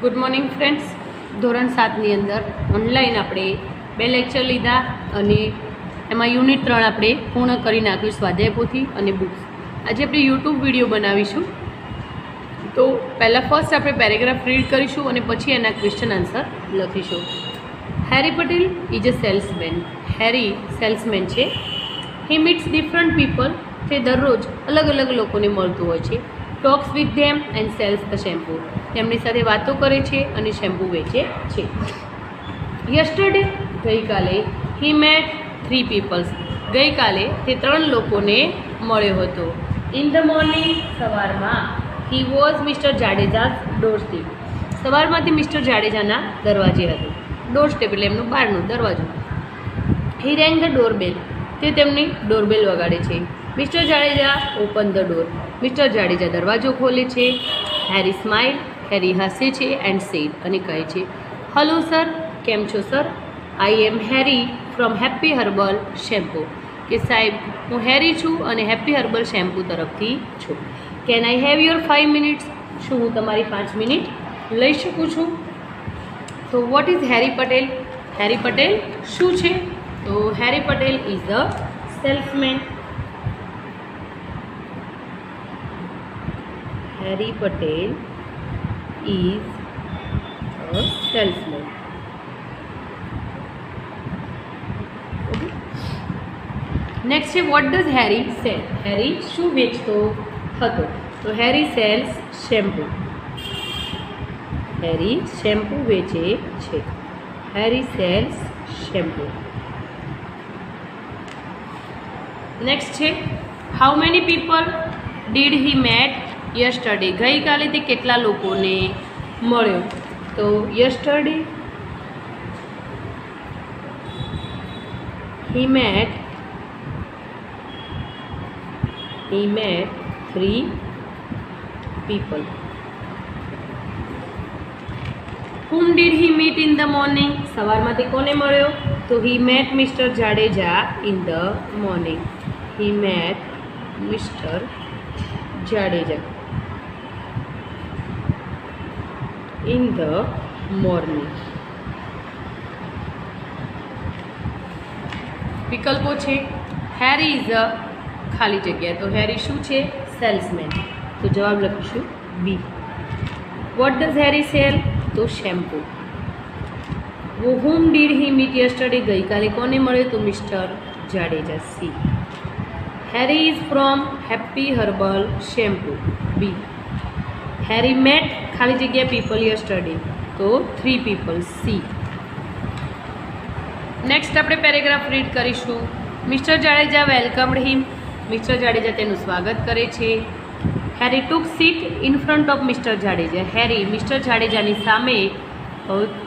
Good morning friends. ધોરણ 7ની અંદર online આપણે 2 લેક્ચર લીધા અને એમાં યુનિટ 3 આપણે પૂર્ણ કરી નાખ્યું, સ્વાધ્યાય પોથી અને બુક્સ. આજે આપણે યુટ્યુબ વિડીયો બનાવીશું. તો પહેલાં ફર્સ્ટ આપણે પેરેગ્રાફ રીડ કરીશું અને પછી એના ક્વેશ્ચન આન્સર લખીશું. Harry Patel is a salesman. Harry salesman છે. He meets different people. તે દરરોજ અલગ અલગ લોકોને મળતું હોય છે. Talks with them and sells the shampoo. તેમની સાથે વાતો કરે છે અને શેમ્પૂ વેચે છે. યસ્ટરડે ગઈકાલે હી મેટ 3 પીપલ્સ. ગઈકાલે તે 3 લોકોને મળ્યો હતો. ઇન ધ મોર્નિંગ સવારમાં he was mister જાડેજાઝ doorstep. સવારમાંથી mister જાડેજાના દરવાજે હતું. ડોરસ્ટેપ એટલે એમનું બહારનો દરવાજો. હી રેંગ ધ ડોરબેલ. તે તેમની ડોરબેલ વગાડે છે. Mister Jadeja open the door. Mister Jadeja દરવાજો ખોલે છે. હેરી સ્માઇલ. હેરી હસે છે એન્ડ સેડ અને કહે છે, હલો સર, કેમ છો sir? I am Harry from happy herbal shampoo. કે સાહેબ, હું હેરી છું અને હેપી હર્બલ શેમ્પૂ તરફથી છું. Can I have your 5 minutes? શું હું તમારી 5 મિનિટ લઈ શકું છું? તો what is Harry Patel? Harry Patel શું છે? તો Harry Patel is a salesman. Harry Patel is a salesman. Okay. Next છે what does Harry sell? Harry શું વેચતો હતો? તો Harry sells shampoo. Harry shampoo વેચે છે. Harry sells shampoo. Next છે how many people did he met yesterday. ગઈકાલે તે કેટલા લોકોને મળ્યો? તો yesterday he met 3 people. whom did he meet in the morning? સવારમાં તે કોને મળ્યો? તો he met Mr. Jadeja in the morning. he met Mr. Jadeja in the morning. વિકલ્પો છે હેરી ઇઝ અ ખાલી જગ્યા. તો હેરી શું છે? સેલ્સમેન. તો જવાબ લખીશું B. What does Harry sell? તો shampoo. whom did he meet yesterday? ગઈકાલે કોને મળ્યો? તો mister Jadeja. C. Harry is from happy herbal shampoo. B. Harry met ખાલી જગ્યા પીપલ યસ્ટરડે. તો 3 પીપલ. સી. નેક્સ્ટ આપણે પેરેગ્રાફ રીડ કરીશું. Mister Jadeja welcomed him. Mister Jadeja તેનું સ્વાગત કરે છે. Harry took seat in front of mister Jadeja. Harry mister જાડેજાની સામે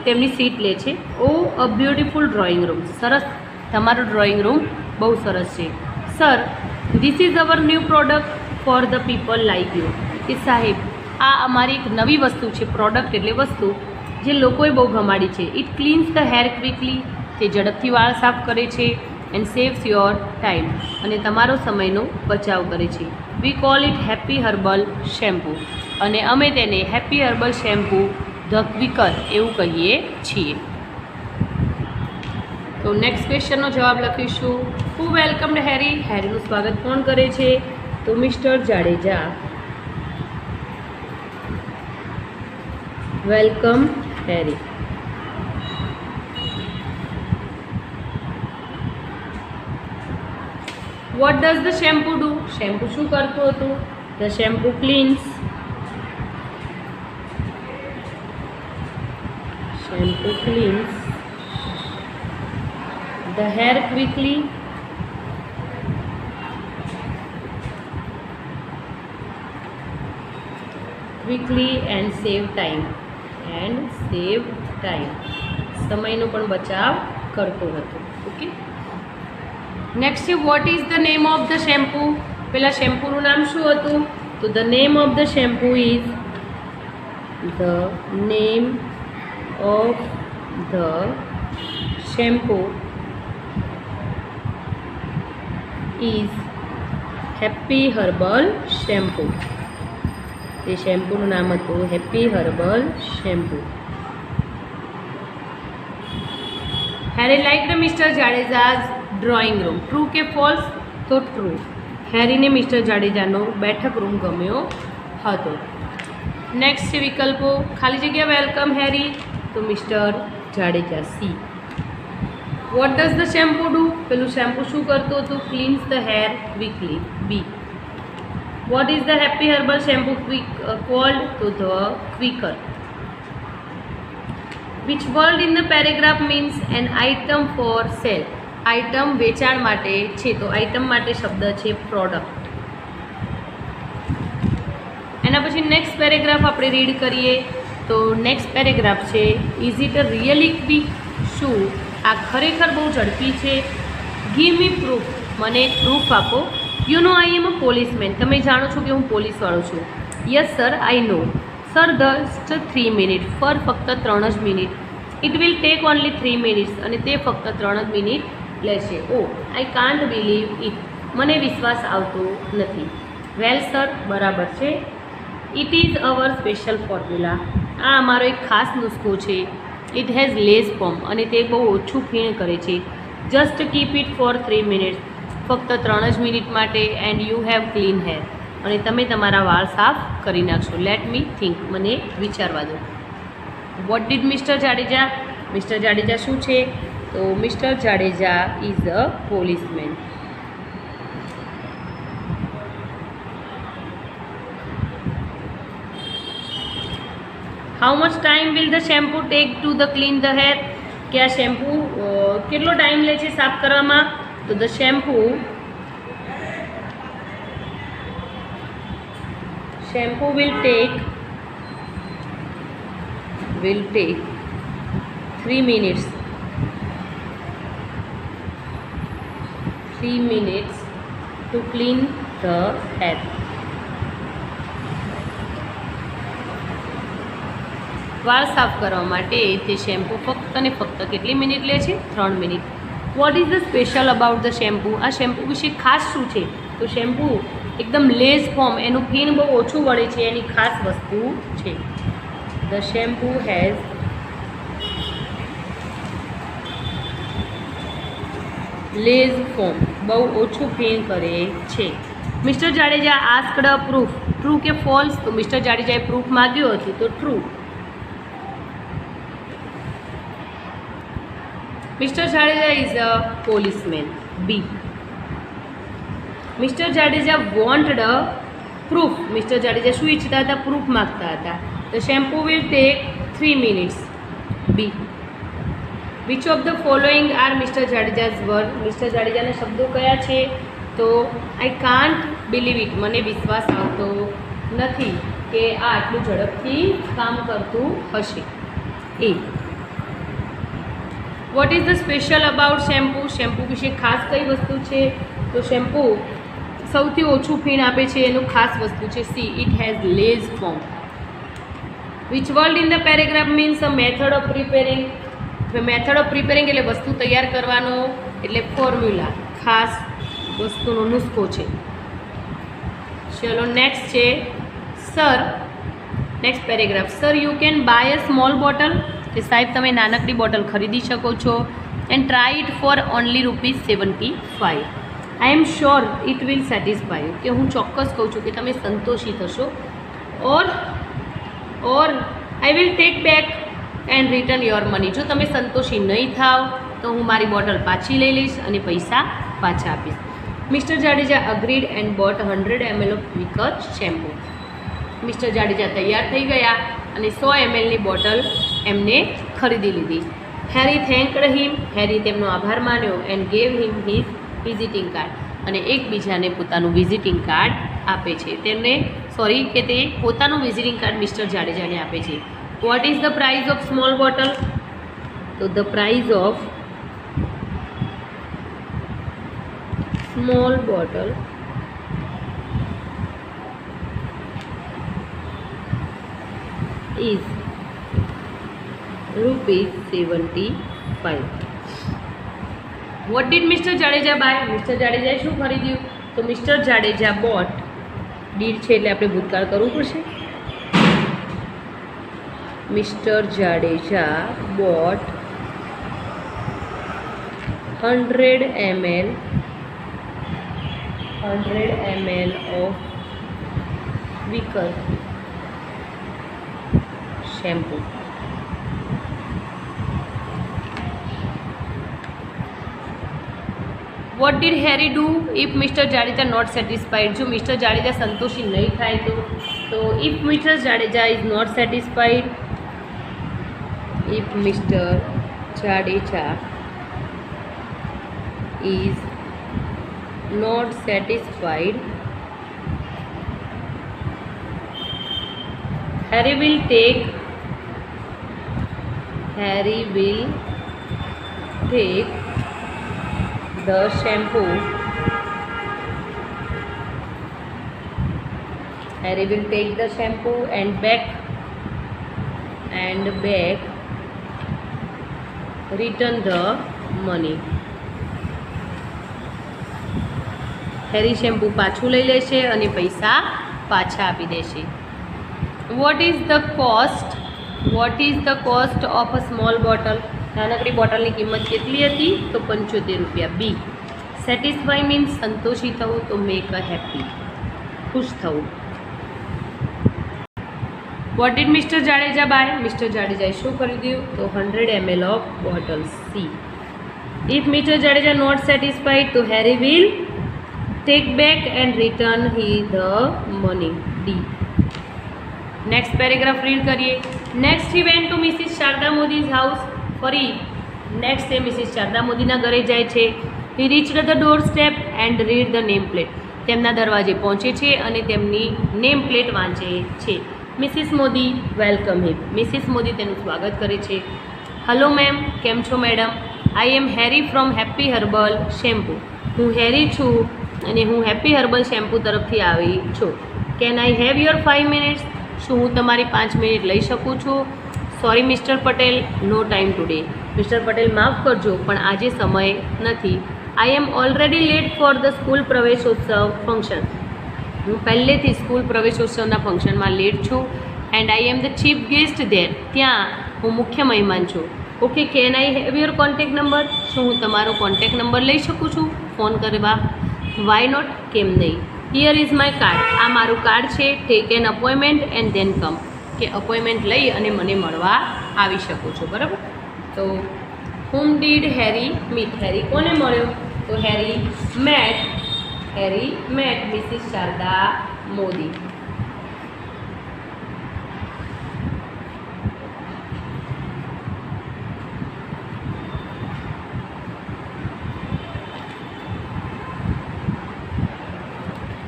તેમની સીટ લે છે. ઓ અ બ્યુટીફુલ ડ્રોઈંગ રૂમ. સરસ, તમારો ડ્રોઈંગ રૂમ બહુ સરસ છે. Sir, this is our new product for the people like you. કે સાહેબ, આ અમારી એક નવી વસ્તુ છે. પ્રોડક્ટ એટલે વસ્તુ જે લોકોએ બહુ ગમાડી છે. It cleanse the hair quickly. તે ઝડપથી વાળ સાફ કરે છે. And saves your time. અને તમારો સમયનો બચાવ કરે છે. વી call it happy herbal shampoo. અને અમે તેને happy herbal shampoo the quicker એવું કહીએ છીએ. તો નેક્સ્ટ ક્વેશ્ચનનો જવાબ લખીશું. હુ વેલકમ્ડ હેરી? હેરીનું સ્વાગત કોણ કરે છે? તો mister Jadeja. Welcome Harry. Vote does the shampoo do? Shampoo શું કરતું હતું? The shampoo cleanse. Shampoo cleanse the hair quickly. And save time. સમયનો પણ બચાવ કરતો હતો. ઓકે. નેક્સ્ટ છે what is the name of the shampoo? પેલા શેમ્પૂનું નામ શું હતું? તો the name of the shampoo is the name of the shampoo is happy herbal shampoo. તે શેમ્પૂનું નામ હતું happy herbal shampoo. Harry liked mister Jadeja's drawing room. True કે ફોલ્સ? તો ટ્રુ. હેરીને મિસ્ટર જાડેજાનો બેઠક રૂમ ગમ્યો હતો. નેક્સ્ટ છે વિકલ્પો. ખાલી જગ્યા વેલકમ હેરી, તો mister Jadeja C. What does the shampoo do? પેલું શેમ્પુ શું કરતું હતું? Cleans the hair quickly, B. What is the happy herbal shampoo called? તો the quicker. Which word in the paragraph means an item for sale? Item વેચાણ માટે છે, તો item માટે શબ્દ છે પ્રોડક્ટ. એના પછી નેક્સ્ટ પેરેગ્રાફ આપણે રીડ કરીએ. તો નેક્સ્ટ પેરેગ્રાફ છે is it a really quick? શું આ ખરેખર બહુ ઝડપી છે? Give me proof. મને એક પ્રૂફ આપો. You know I am a policeman. તમે જાણો છો કે હું પોલીસવાળો છું. Yes sir I know. Sir just 3 minute. ફક્ત 3 જ minute. It will take only 3 minutes. અને તે ફક્ત 3 જ મિનિટ લેશે. Oh I can't believe it. મને વિશ્વાસ આવતો નથી. વેલ સર, બરાબર છે. It is our special formula. આ અમારો એક ખાસ નુસ્ખો છે. It has less form. અને તે બહુ ઓછું ફીણ કરે છે. Just keep it for 3 minutes. ફક્ત 3 જ મિનિટ માટે. And you have clean hair. અને તમે તમારા વાળ સાફ કરી નાખશો. Let me think. મને વિચારવા દો. What did mister Jadeja? Mister Jadeja શું છે? તો mister Jadeja is a policeman. How much time will the shampoo take to the clean the hair? કે આ શેમ્પુ કેટલો ટાઈમ લે છે સાફ કરવામાં? તો the shampoo will take 3 minutes. 3 minutes to clean the hair. વાળ સાફ કરવા માટે તે શેમ્પૂ ફક્ત ને ફક્ત કેટલી મિનિટ લે છે? 3 minute. Vote is the special about the shampoo? આ શેમ્પૂ વિશે ખાસ શું છે? તો શેમ્પૂ એકદમ લેઝ ફોર્મ, એનું ફીણ બહુ ઓછું વળે છે, એની ખાસ વસ્તુ છે. The shampoo has less foam, બહુ ઓછું ફીણ કરે છે. Mister Jadeja asked a proof. True કે ફોલ્સ? તો મિસ્ટર જાડેજાએ પ્રૂફ માગ્યું હતું, તો true. Mister Jadeja is a policeman, B. Mister Jadeja wanted a proof. Mister Jadeja શું ઈચ્છતા હતા? પ્રૂફ માગતા હતા. The shampoo will take 3 minutes, B. Which of the following are mister Jadeja's word? Mister જાડેજાના શબ્દો કયા છે? તો આઈ કાન્ટ બિલીવ ઇટ. મને વિશ્વાસ આવતો નથી કે આ આટલું ઝડપથી કામ કરતું હશે. A. What is the special about shampoo? Shampoo વિશે ખાસ કઈ વસ્તુ છે? તો શેમ્પૂ સૌથી ઓછું ફીણ આપે છે, એનું ખાસ વસ્તુ છે C. It has less form. Which word in the paragraph means uh method of preparing? Method of preparing એટલે વસ્તુ તૈયાર કરવાનો, એટલે ફોર્મ્યુલા, ખાસ વસ્તુનો નુસ્ખો છે. ચલો નેક્સ્ટ છે sir. Next paragraph. Sir you can buy a small bottle. કે સાહેબ તમે નાનકડી બોટલ ખરીદી શકો છો. And try it for only ₹75. I am sure it will satisfy you. કે હું ચોક્કસ કહું છું કે તમે સંતોષી થશો. Or I will take back and return your money. જો તમે સંતોષી નહીં થાવ તો હું મારી બોટલ પાછી લઈ લઈશ અને પૈસા પાછા આપીશ. Mister Jadeja agreed and boat 100 ml of quicker shampoo. Mister Jadeja તૈયાર થઈ ગયા અને 100 mlની બોટલ એમને ખરીદી લીધી. હેરી થેન્કડ હિમ. હેરી તેમનો આભાર માન્યો. And gave him his visiting card. અને એકબીજાને પોતાનું વિઝિટિંગ કાર્ડ આપે છે. તે પોતાનું વિઝિટિંગ કાર્ડ મિસ્ટર જાડેજાને આપે છે. What is the price of small bottle? તો the price of small bottle is ₹75. What did Mr. Jadeja buy? મિસ્ટર જાડેજાએ શું ખરીદ્યું? તો મિસ્ટર જાડેજા બોટ. ડીડ છે એટલે આપણે ભૂતકાળ કરવું પડશે. Mr. Jadeja bought 100 ml of Vickers shampoo. What did Harry do if Mr. Jadeja not satisfied? जो Mr. Jadeja संतोषी नहीं થાય तो if Mr. Jadeja is not satisfied, if Mr. Jadeja is not satisfied, Harry will take the shampoo. Harry will take the shampoo and back return the money. Harry shampoo પાછું લઈ લેશે અને પૈસા પાછા આપી દેશે. What is the cost of a small bottle? નાનકડી બોટલની કિંમત કેટલી હતી? તો 75 રૂપિયા. બી. સેટિસ્ફાઈ મીન્સ સંતોષી થવું, તો મેક અ હેપી, ખુશ થવું. What did Mr. Jadeja buy? Mr. Jadeja શું ખરીદ્યું? તો 100 ml of bottles. C. If Mr. Jadeja not satisfied, તો Harry will take back and return the money. D. Next paragraph read करिए. Next he went to Mrs. Sharda Modi's house. ફરી next એ Mrs Sharda મોદીના ઘરે જાય છે. He reached the doorstep and read the name plate. તેમના દરવાજે પહોંચે છે અને તેમની નેમ પ્લેટ વાંચે છે. Mrs Modi welcome him. Mrs Modi તેનું સ્વાગત કરે છે. હલો મેમ, કેમ છો madam? I am Harry from happy herbal shampoo. હું હેરી છું અને હું હેપી હર્બલ શેમ્પુ તરફથી આવી છું. Can I have your 5 minutes? શું હું તમારી 5 મિનિટ લઈ શકું છું? Sorry mister Patel, no time today. Mister Patel માફ કરજો પણ આજે સમય નથી. I am already late for the school પ્રવેશોત્સવ ફંક્શન. હું પહેલેથી સ્કૂલ પ્રવેશોત્સવના ફંક્શનમાં લેટ છું. And I am the chief guest there. ત્યાં હું મુખ્ય મહેમાન છું. Okay, can I have your contact number? શું હું તમારો કોન્ટેક્ટ નંબર લઈ શકું છું ફોન કરવા? વાય નોટ, કેમ નહીં? Here is my card. આ મારું કાર્ડ છે. Take an appointment and then come. કે અપોઇન્ટમેન્ટ લઈ અને મને મળવા આવી શકો છો. બરાબર. તો whom did Harry meet? હેરી કોને મળ્યો? તો હેરી met Mrs. Sharda Modi.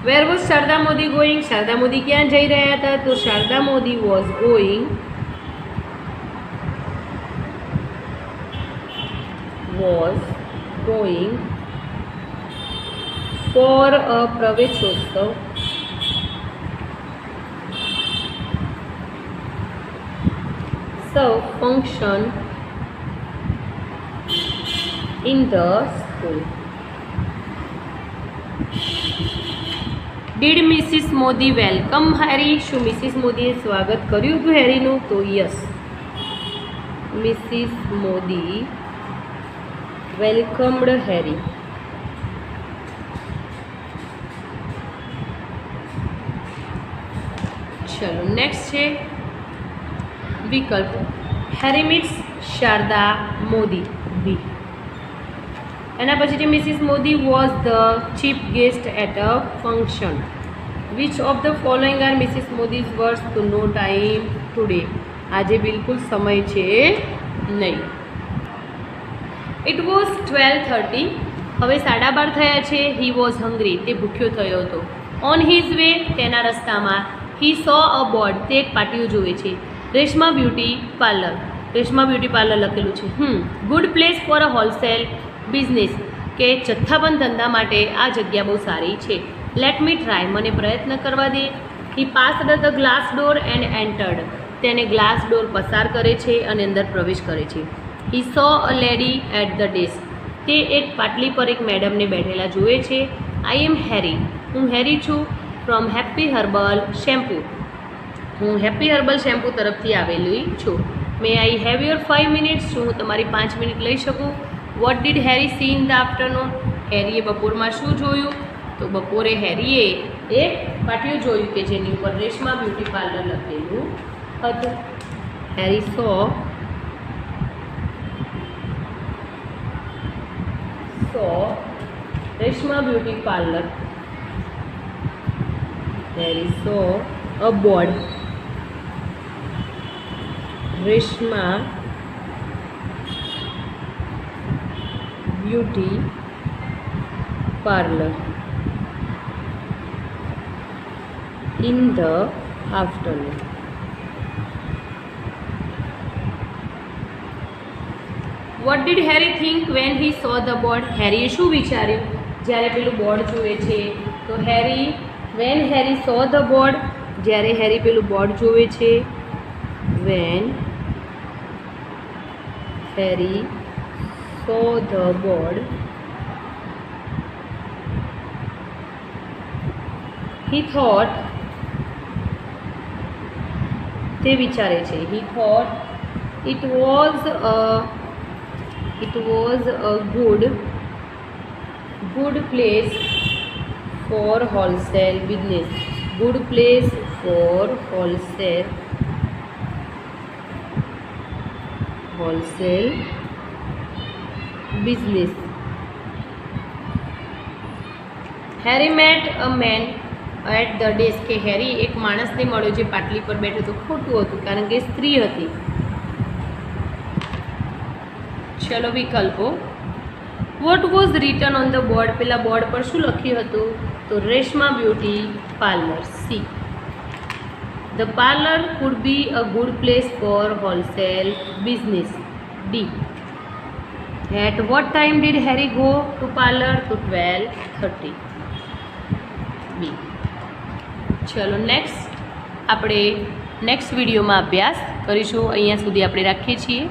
Where was Sharda Modi going? Sharda Modi ક્યાં જઈ રહ્યા હતા? તો Sharda Modi was going for a Praveshotsav function in the school. Did Mrs. Modi welcome Harry? શું Mrs મોદીએ સ્વાગત કર્યું હતું હેરીનું? તો yes, Mrs Modi welcomed Harry. ચલો નેક્સ્ટ છે વિકલ્પ. Harry meets Sharda Modi. B. એના પછી છે Mrs Modi was the chief guest at a function. Which of the following are Mrs Modi's words? તો નો ટાઈમ ટુડે. આજે બિલકુલ સમય છે નહીં. It was 12:30. હવે 12:30 થયા છે. He was hungry. તે ભૂખ્યો થયો હતો. On his way. તેના રસ્તામાં. He saw a board. તે એક પાટિયું જુએ છે. Reshma beauty parlour. Reshma beauty parlour લખેલું છે. Good place for a wholesale business. કે જથ્થાબંધ ધંધા માટે આ જગ્યા બહુ સારી છે. Let me try. મને પ્રયત્ન કરવા દે. He passed the glass door and entered. તેને ગ્લાસ ડોર પસાર કરે છે અને અંદર પ્રવેશ કરે છે. He saw a lady at the desk. તે એક પાટલી પર એક મેડમને બેઠેલા જુએ છે. આઈ એમ હેરી. હું હેરી છું. From happy herbal shampoo. હું હેપી હર્બલ શેમ્પૂ તરફથી આવેલી છું. May I have your 5 minutes? શું હું તમારી 5 મિનિટ લઈ શકું? What did Harry see in the afternoon? હેરીએ બપોરમાં શું જોયું? તો બપોરે હેરીએ એક પાટિયું જોયું કે જેની ઉપર રેશમા બ્યુટી પાર્લર લખેલું હતું. Harry saw Reshma beauty parlour. Harry saw a board. Reshma Beauty Parlor in the afternoon. What did Harry think when he saw the board? Harry શું વિચાર્યું જ્યારે પેલું બોર્ડ જુએ છે? તો when Harry saw the board, જ્યારે હેરી પેલું બોર્ડ જોવે છે, when Harry saw the board, he thought, તે વિચારે છે, he thought it was a good place for wholesale business. Good place for wholesale business. Harry met a man at the desk. કે હેરી એક માણસને મળ્યો જે પાટલી પર બેઠો હતો. ખોટું હતું કારણ કે સ્ત્રી હતી. ચલો વિકલ્પો. What was written on the board? પેલા બોર્ડ પર શું લખ્યું હતું? તો Reshma beauty parlour. C. The parlour could be a good place for wholesale business. D. At what time did Harry go to parlour? તો 12:30. બી. ચલો નેક્સ્ટ આપણે નેક્સ્ટ વિડીયોમાં અભ્યાસ કરીશું. અહીંયા સુધી આપણે રાખીએ છીએ.